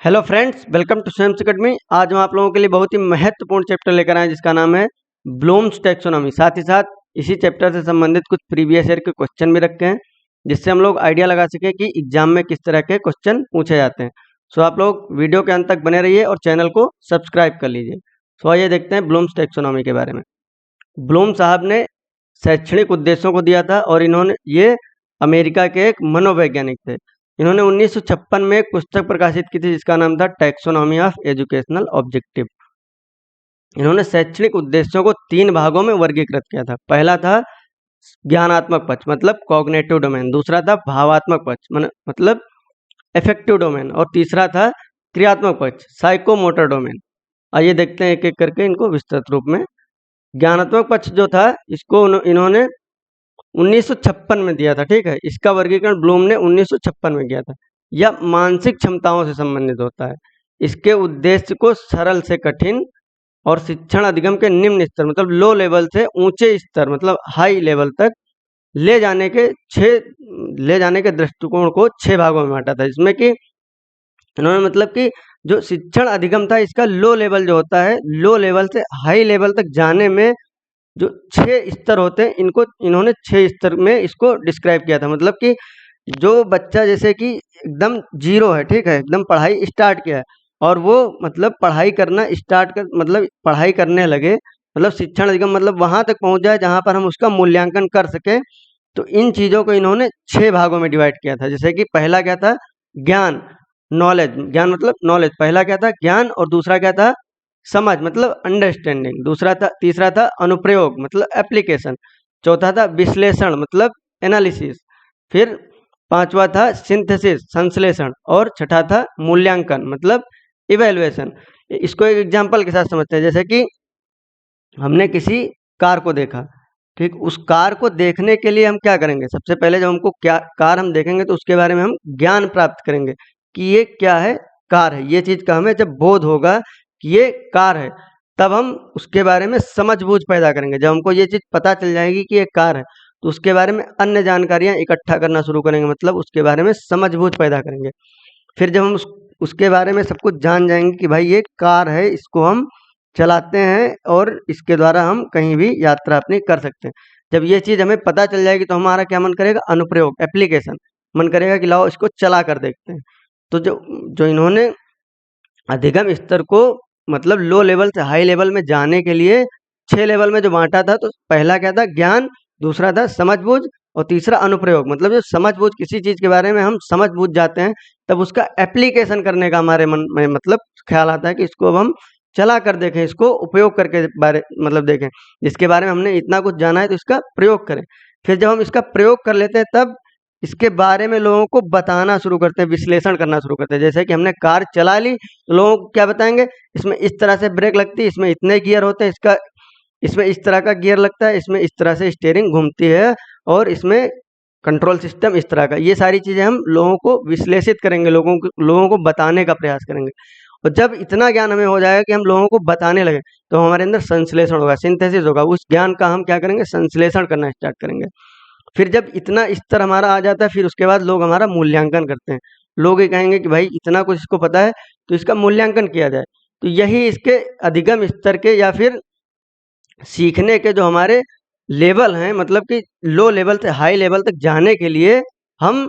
Hello friends, welcome to Sems academy. आज हम आप लोगों के लिए बहुत ही महत्वपूर्ण चैप्टर लेकर आए जिसका नाम है ब्लूम्स टैक्सोनॉमी। साथ ही साथ इसी चैप्टर से संबंधित कुछ प्रीवियस ईयर के क्वेश्चन भी रखे हैं जिससे हम लोग आइडिया लगा सकें कि एग्जाम में किस तरह के क्वेश्चन पूछे जाते हैं। सो आप लोग वीडियो के अंत तक बने रहिए और चैनल को सब्सक्राइब कर लीजिए। सो आइए देखते हैं ब्लूम्स टैक्सोनॉमी के बारे में। ब्लूम साहब ने शैक्षणिक उद्देश्यों को दिया था और इन्होंने ये अमेरिका के एक मनोवैज्ञानिक थे। इन्होंने 1956 में एक पुस्तक प्रकाशित की थी जिसका नाम था टैक्सोनॉमी ऑफ एजुकेशनल ऑब्जेक्टिव। इन्होंने शैक्षणिक उद्देश्यों को 3 भागों में वर्गीकृत किया था। पहला था ज्ञानात्मक पक्ष मतलब कॉग्निटिव डोमेन, दूसरा था भावात्मक पक्ष मतलब एफेक्टिव डोमेन, और तीसरा था क्रियात्मक पक्ष साइकोमोटर डोमेन। आइए देखते हैं एक एक करके इनको विस्तृत रूप में। ज्ञानात्मक पक्ष जो था इसको इन्होंने 1956 में दिया था। ठीक है, इसका वर्गीकरण ब्लूम ने 1956 में किया था। यह मानसिक क्षमताओं से संबंधित होता है। इसके उद्देश्य को सरल से कठिन और शिक्षण अधिगम के निम्न स्तर मतलब लो लेवल से ऊंचे स्तर मतलब हाई लेवल तक ले जाने के दृष्टिकोण को 6 भागों में बांटा था। जिसमें कि इन्होंने मतलब कि जो शिक्षण अधिगम था इसका लो लेवल जो होता है, लो लेवल से हाई लेवल तक जाने में जो 6 स्तर होते हैं इनको इन्होंने 6 स्तर में इसको डिस्क्राइब किया था। मतलब कि जो बच्चा जैसे कि एकदम जीरो है, ठीक है, एकदम पढ़ाई स्टार्ट किया है और वो मतलब पढ़ाई करना स्टार्ट कर मतलब पढ़ाई करने लगे, मतलब शिक्षण अधिगम मतलब वहां तक पहुंच जाए जहां पर हम उसका मूल्यांकन कर सके। तो इन चीजों को इन्होंने 6 भागों में डिवाइड किया था। जैसे कि पहला क्या था, ज्ञान नॉलेज, ज्ञान मतलब नॉलेज। पहला क्या था ज्ञान, और दूसरा क्या था समझ मतलब अंडरस्टैंडिंग, तीसरा था अनुप्रयोग मतलब एप्लीकेशन, चौथा था विश्लेषण मतलब एनालिसिस, फिर पांचवा था सिंथेसिस संश्लेषण, और छठा था मूल्यांकन मतलब इवेल्युएशन। इसको एक एग्जांपल के साथ समझते हैं। जैसे कि हमने किसी कार को देखा, ठीक, उस कार को देखने के लिए हम क्या करेंगे, सबसे पहले जब हमको क्या कार हम देखेंगे तो उसके बारे में हम ज्ञान प्राप्त करेंगे कि ये क्या है, कार है। ये चीज का हमें जब बोध होगा कि ये कार है तब हम उसके बारे में समझ बूझ पैदा करेंगे। जब हमको ये चीज पता चल जाएगी कि ये कार है तो उसके बारे में अन्य जानकारियां इकट्ठा करना शुरू करेंगे, मतलब उसके बारे में समझ बूझ पैदा करेंगे। फिर जब हम उसके बारे में सब कुछ जान जाएंगे कि भाई ये कार है, इसको हम चलाते हैं और इसके द्वारा हम कहीं भी यात्रा अपनी कर सकते हैं। जब ये चीज हमें पता चल जाएगी तो हमारा क्या मन करेगा, अनुप्रयोग एप्लीकेशन, मन करेगा कि लाओ इसको चला कर देखते हैं। तो जो जो इन्होंने अधिगम स्तर को मतलब लो लेवल से हाई लेवल में जाने के लिए 6 लेवल में जो बांटा था, तो पहला क्या था ज्ञान, दूसरा था समझबूझ, और तीसरा अनुप्रयोग मतलब जो समझबूझ किसी चीज के बारे में हम समझ बूझ जाते हैं तब उसका एप्लीकेशन करने का हमारे मन में मतलब ख्याल आता है कि इसको अब हम चला कर देखें, इसको उपयोग करके बारे मतलब देखें, जिसके बारे में हमने इतना कुछ जाना है तो इसका प्रयोग करें। फिर जब हम इसका प्रयोग कर लेते हैं तब इसके बारे में लोगों को बताना शुरू करते हैं, विश्लेषण करना शुरू करते हैं। जैसे कि हमने कार चला ली तो लोगों को क्या बताएंगे, इसमें इस तरह से ब्रेक लगती है, इसमें इतने गियर होते हैं, इसमें इस तरह का गियर लगता है, इसमें इस तरह से स्टीयरिंग घूमती है, और इसमें कंट्रोल सिस्टम इस तरह का। ये सारी चीजें हम लोगों को विश्लेषित करेंगे, लोगों को बताने का प्रयास करेंगे। और जब इतना ज्ञान हमें हो जाएगा कि हम लोगों को बताने लगे तो हमारे अंदर संश्लेषण होगा, सिंथेसिस होगा। उस ज्ञान का हम क्या करेंगे, संश्लेषण करना स्टार्ट करेंगे। फिर जब इतना स्तर हमारा आ जाता है फिर उसके बाद लोग हमारा मूल्यांकन करते हैं। लोग ये कहेंगे कि भाई इतना कुछ इसको पता है तो इसका मूल्यांकन किया जाए। तो यही इसके अधिगम स्तर के या फिर सीखने के जो हमारे लेवल हैं, मतलब कि लो लेवल से हाई लेवल तक जाने के लिए हम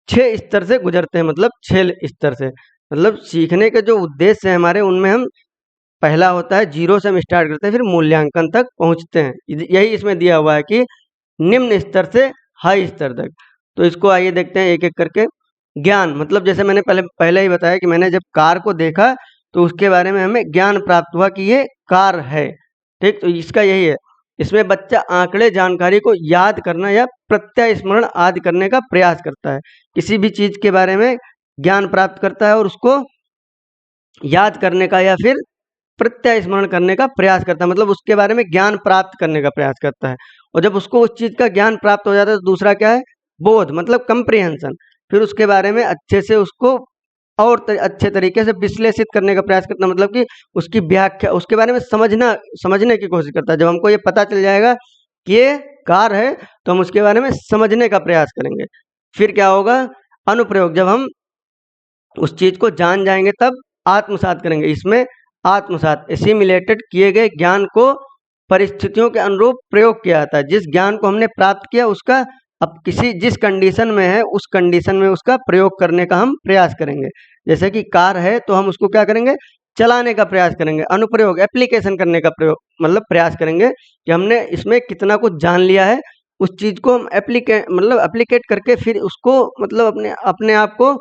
6 स्तर से गुजरते हैं, मतलब 6 स्तर से। मतलब सीखने के जो उद्देश्य है हमारे उनमें हम पहला होता है जीरो से हम स्टार्ट करते हैं फिर मूल्यांकन तक पहुंचते हैं। यही इसमें दिया हुआ है कि निम्न स्तर से हाई स्तर तक। तो इसको आइए देखते हैं एक एक करके। ज्ञान मतलब जैसे मैंने पहले ही बताया कि मैंने जब कार को देखा तो उसके बारे में हमें ज्ञान प्राप्त हुआ कि ये कार है, ठीक। तो इसका यही है, इसमें बच्चा आंकड़े जानकारी को याद करना या प्रत्यय स्मरण आदि करने का प्रयास करता है। किसी भी चीज के बारे में ज्ञान प्राप्त करता है और उसको याद करने का या फिर प्रत्यय स्मरण करने का प्रयास करता है, मतलब उसके बारे में ज्ञान प्राप्त करने का प्रयास करता है। और जब उसको उस चीज का ज्ञान प्राप्त हो जाता है तो दूसरा क्या है, बोध मतलब कंप्रिहेंशन। फिर उसके बारे में अच्छे से उसको और अच्छे तरीके से विश्लेषित करने का प्रयास करता, मतलब कि उसकी व्याख्या उसके बारे में समझने की कोशिश करता है। जब हमको ये पता चल जाएगा कि ये कार है तो हम उसके बारे में समझने का प्रयास करेंगे। फिर क्या होगा, अनुप्रयोग। जब हम उस चीज को जान जाएंगे तब आत्मसात करेंगे। इसमें आत्मसात एसिमिलेटेड किए गए ज्ञान को परिस्थितियों के अनुरूप प्रयोग किया जाता है। जिस ज्ञान को हमने प्राप्त किया उसका अब किसी जिस कंडीशन में है उस कंडीशन में उसका प्रयोग करने का हम प्रयास करेंगे। जैसे कि कार है तो हम उसको क्या करेंगे, चलाने का प्रयास करेंगे, अनुप्रयोग एप्लीकेशन करने का प्रयोग मतलब प्रयास करेंगे कि हमने इसमें कितना कुछ जान लिया है। उस चीज को हम एप्लीकेट करके फिर उसको मतलब अपने अपने आप को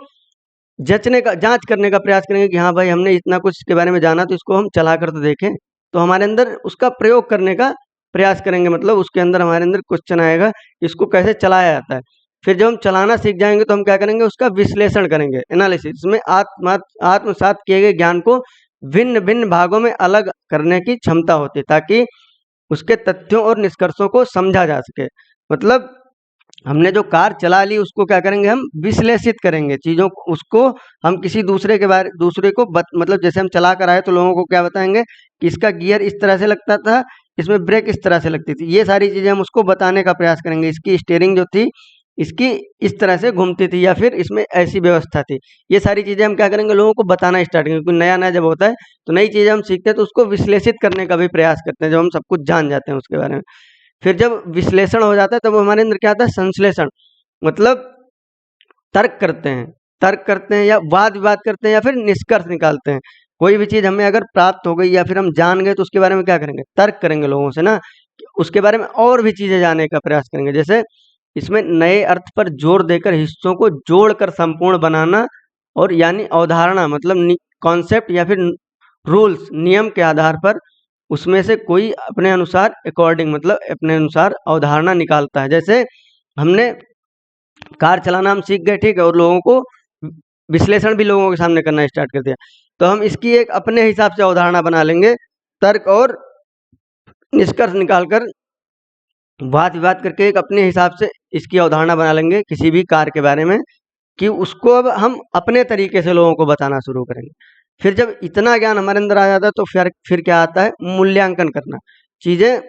जांच करने का प्रयास करेंगे कि हाँ भाई हमने इतना कुछ इसके बारे में जाना तो इसको हम चला कर तो देखें। तो हमारे अंदर उसका प्रयोग करने का प्रयास करेंगे, मतलब उसके अंदर हमारे अंदर क्वेश्चन आएगा इसको कैसे चलाया जाता है। फिर जब हम चलाना सीख जाएंगे तो हम क्या करेंगे, उसका विश्लेषण करेंगे, एनालिसिस। इसमें आत्मसात किए गए ज्ञान को भिन्न भिन्न भागों में अलग करने की क्षमता होती है ताकि उसके तथ्यों और निष्कर्षों को समझा जा सके। मतलब हमने जो कार चला ली उसको क्या करेंगे, हम विश्लेषित करेंगे चीजों को, उसको हम किसी दूसरे को मतलब जैसे हम चला कर आए तो लोगों को क्या बताएंगे कि इसका गियर इस तरह से लगता था, इसमें ब्रेक इस तरह से लगती थी। ये सारी चीजें हम उसको बताने का प्रयास करेंगे। इसकी स्टीयरिंग जो थी इसकी इस तरह से घूमती थी या फिर इसमें ऐसी व्यवस्था थी। ये सारी चीजें हम क्या करेंगे, लोगों को बताना स्टार्ट करेंगे। क्योंकि नया नया जब होता है तो नई चीजें हम सीखते हैं तो उसको विश्लेषित करने का भी प्रयास करते हैं जब हम सब कुछ जान जाते हैं उसके बारे में। फिर जब विश्लेषण हो जाता है तब हमारे अंदर क्या आता है, संश्लेषण। मतलब तर्क करते हैं या वाद विवाद करते हैं या फिर निष्कर्ष निकालते हैं। कोई भी चीज हमें अगर प्राप्त हो गई या फिर हम जान गए तो उसके बारे में क्या करेंगे, तर्क करेंगे लोगों से ना, उसके बारे में और भी चीजें जानने का प्रयास करेंगे। जैसे इसमें नए अर्थ पर जोर देकर हिस्सों को जोड़कर संपूर्ण बनाना, और यानी अवधारणा मतलब कॉन्सेप्ट या फिर रूल्स नियम के आधार पर उसमें से कोई अपने अनुसार अकॉर्डिंग मतलब अपने अनुसार अवधारणा निकालता है। जैसे हमने कार चलाना हम सीख गए, ठीक है, और लोगों को विश्लेषण भी लोगों के सामने करना स्टार्ट कर दिया, तो हम इसकी एक अपने हिसाब से अवधारणा बना लेंगे, तर्क और निष्कर्ष निकालकर वाद विवाद करके एक अपने हिसाब से इसकी अवधारणा बना लेंगे किसी भी कार के बारे में, कि उसको अब हम अपने तरीके से लोगों को बताना शुरू करेंगे। फिर जब इतना ज्ञान हमारे अंदर आ जाता है तो फिर क्या आता है, मूल्यांकन करना। चीजें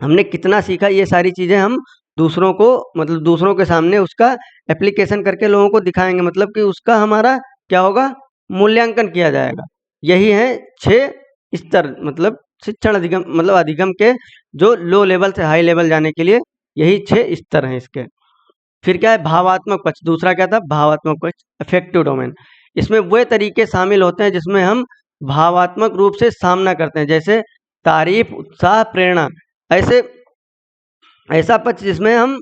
हमने कितना सीखा ये सारी चीजें हम दूसरों को मतलब दूसरों के सामने उसका एप्लीकेशन करके लोगों को दिखाएंगे, मतलब कि उसका हमारा क्या होगा, मूल्यांकन किया जाएगा। यही है 6 स्तर, मतलब शिक्षण अधिगम मतलब अधिगम के जो लो लेवल से हाई लेवल जाने के लिए यही 6 स्तर हैं इसके। फिर क्या है, भावात्मक पक्ष। दूसरा क्या था, भावात्मक पक्ष, अफेक्टिव डोमेन। इसमें वे तरीके शामिल होते हैं जिसमें हम भावात्मक रूप से सामना करते हैं, जैसे तारीफ, उत्साह, प्रेरणा। ऐसा पक्ष जिसमें हम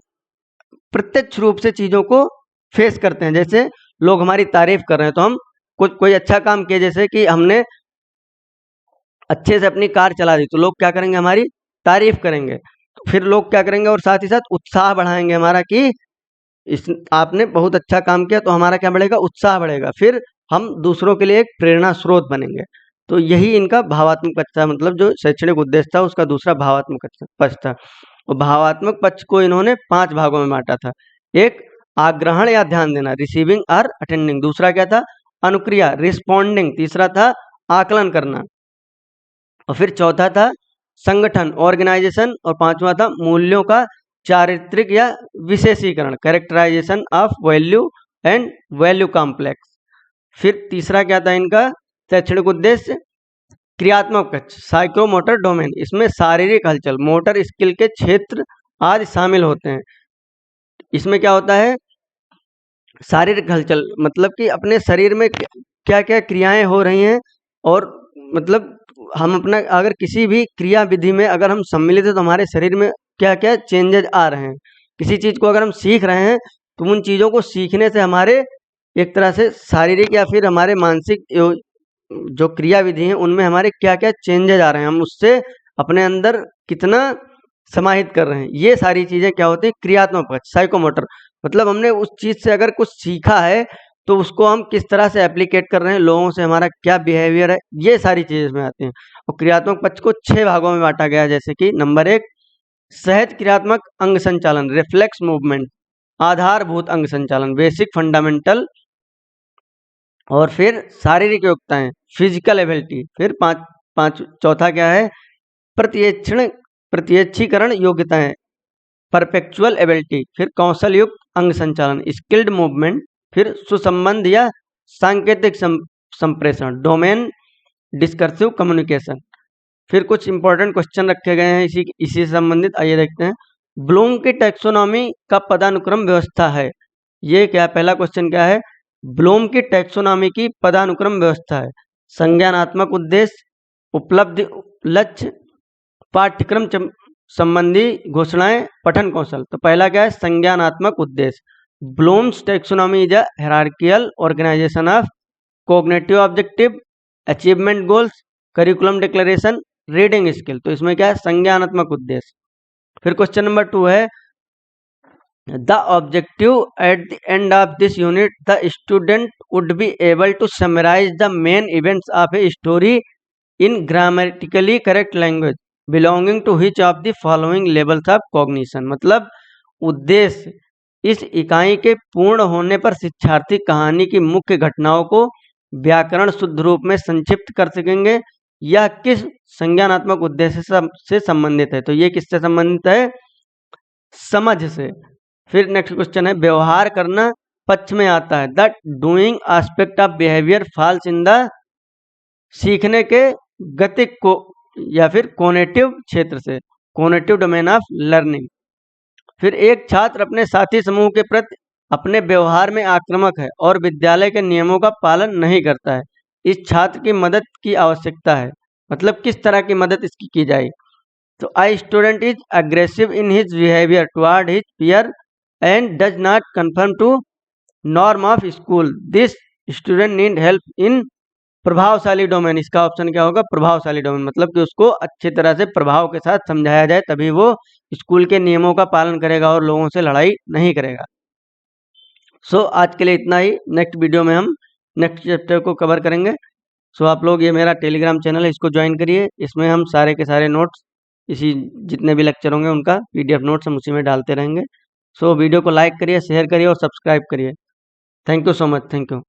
प्रत्यक्ष रूप से चीजों को फेस करते हैं। जैसे लोग हमारी तारीफ कर रहे हैं तो हम कोई अच्छा काम किए, जैसे कि हमने अच्छे से अपनी कार चला दी तो लोग क्या करेंगे, हमारी तारीफ करेंगे। तो फिर लोग क्या करेंगे और साथ ही साथ उत्साह बढ़ाएंगे हमारा कि इस आपने बहुत अच्छा काम किया, तो हमारा क्या बढ़ेगा, उत्साह बढ़ेगा। फिर हम दूसरों के लिए एक प्रेरणा स्रोत बनेंगे। तो यही इनका भावात्मक पक्ष था, मतलब जो शैक्षणिक उद्देश्य था उसका दूसरा भावात्मक पक्ष था। और भावात्मक पक्ष को इन्होंने 5 भागों में बांटा था। एक, आग्रहण या ध्यान देना, रिसीविंग और अटेंडिंग। दूसरा क्या था, अनुक्रिया, रिस्पॉन्डिंग। तीसरा था आकलन करना। और फिर चौथा था संगठन, ऑर्गेनाइजेशन। और पांचवा था मूल्यों का चारित्रिक या विशेषीकरण, characterization of value and value complex. फिर तीसरा क्या था इनका शैक्षणिक उद्देश्य, क्रियात्मक पक्ष, साइकोमोटर डोमेन। इसमें शारीरिक हलचल, मोटर स्किल के क्षेत्र आदि शामिल होते हैं। इसमें क्या होता है, शारीरिक हलचल मतलब कि अपने शरीर में क्या क्या क्रियाएं हो रही हैं, और मतलब हम अपना अगर किसी भी क्रिया विधि में अगर हम सम्मिलित है तो हमारे शरीर में क्या क्या चेंजेस आ रहे हैं। किसी चीज को अगर हम सीख रहे हैं तो उन चीजों को सीखने से हमारे एक तरह से शारीरिक या फिर हमारे मानसिक जो क्रिया विधि है उनमें हमारे क्या क्या चेंजेस आ रहे हैं, हम उससे अपने अंदर कितना समाहित कर रहे हैं। ये सारी चीजें क्या होती है, क्रियात्मक पक्ष, साइकोमोटर। मतलब हमने उस चीज से अगर कुछ सीखा है तो उसको हम किस तरह से एप्लीकेट कर रहे हैं, लोगों से हमारा क्या बिहेवियर है, ये सारी चीजें इसमें आती हैं। और क्रियात्मक पक्ष को 6 भागों में बांटा गया है, जैसे कि नंबर 1, सहज क्रियात्मक अंग संचालन, रिफ्लेक्स मूवमेंट, आधारभूत अंग संचालन, बेसिक फंडामेंटल। और फिर शारीरिक योग्यताएं, फिजिकल एबिलिटी। फिर चौथा क्या है, प्रत्यक्षीकरण योग्यताएं, परपेचुअल एबिलिटी। फिर कौशल युक्त अंग संचालन, स्किल्ड मूवमेंट। फिर सुसंबंध या सांकेतिक संप्रेषण, डोमेन डिस्कर्सिव कम्युनिकेशन। फिर कुछ इंपॉर्टेंट क्वेश्चन रखे गए हैं इसी से संबंधित, आइए देखते हैं। ब्लूम की टैक्सोनॉमी का पदानुक्रम व्यवस्था है, ये क्या, पहला क्वेश्चन क्या है, ब्लूम की टैक्सोनॉमी की पदानुक्रम व्यवस्था है। संज्ञानात्मक उद्देश्य, उपलब्धि लक्ष्य, पाठ्यक्रम संबंधी घोषणाएं, पठन कौशल। तो पहला क्या है, संज्ञानात्मक उद्देश्य। Bloom's taxonomy is a hierarchical organisation of cognitive objective, achievement goals, curriculum declaration, reading skill. तो इसमें क्या है, संज्ञानात्मक उद्देश्य। फिर क्वेश्चन नंबर 2 है, the objective at the end of this unit the student would be able to summarise the main events of a story in grammatically correct language belonging to which of the following levels of cognition. मतलब उद्देश्य, इस इकाई के पूर्ण होने पर शिक्षार्थी कहानी की मुख्य घटनाओं को व्याकरण शुद्ध रूप में संक्षिप्त कर सकेंगे, यह किस संज्ञानात्मक उद्देश्य से संबंधित है। तो ये किससे संबंधित है, समझ से। फिर नेक्स्ट क्वेश्चन है, व्यवहार करना पक्ष में आता है, the doing aspect of behaviour falls in the, सीखने के गतिक को या फिर कोनेटिव क्षेत्र से, कोनेटिव डोमेन ऑफ लर्निंग। फिर एक छात्र अपने साथी समूह के प्रति अपने व्यवहार में आक्रामक है और विद्यालय के नियमों का पालन नहीं करता है, इस छात्र की मदद की आवश्यकता है। मतलब किस तरह की मदद इसकी की जाए। तो I student is aggressive in his behaviour toward his peer and does not conform to norm of school, this student need help in प्रभावशाली डोमेन। इसका ऑप्शन क्या होगा, प्रभावशाली डोमेन। मतलब कि उसको अच्छी तरह से प्रभाव के साथ समझाया जाए, तभी वो स्कूल के नियमों का पालन करेगा और लोगों से लड़ाई नहीं करेगा। सो आज के लिए इतना ही। नेक्स्ट वीडियो में हम नेक्स्ट चैप्टर को कवर करेंगे। सो आप लोग, ये मेरा टेलीग्राम चैनल है, इसको ज्वाइन करिए। इसमें हम सारे के सारे नोट्स, इसी जितने भी लेक्चर होंगे उनका PDF नोट्स हम उसी में डालते रहेंगे। सो वीडियो को लाइक करिए, शेयर करिए और सब्सक्राइब करिए। Thank you so much, thank you.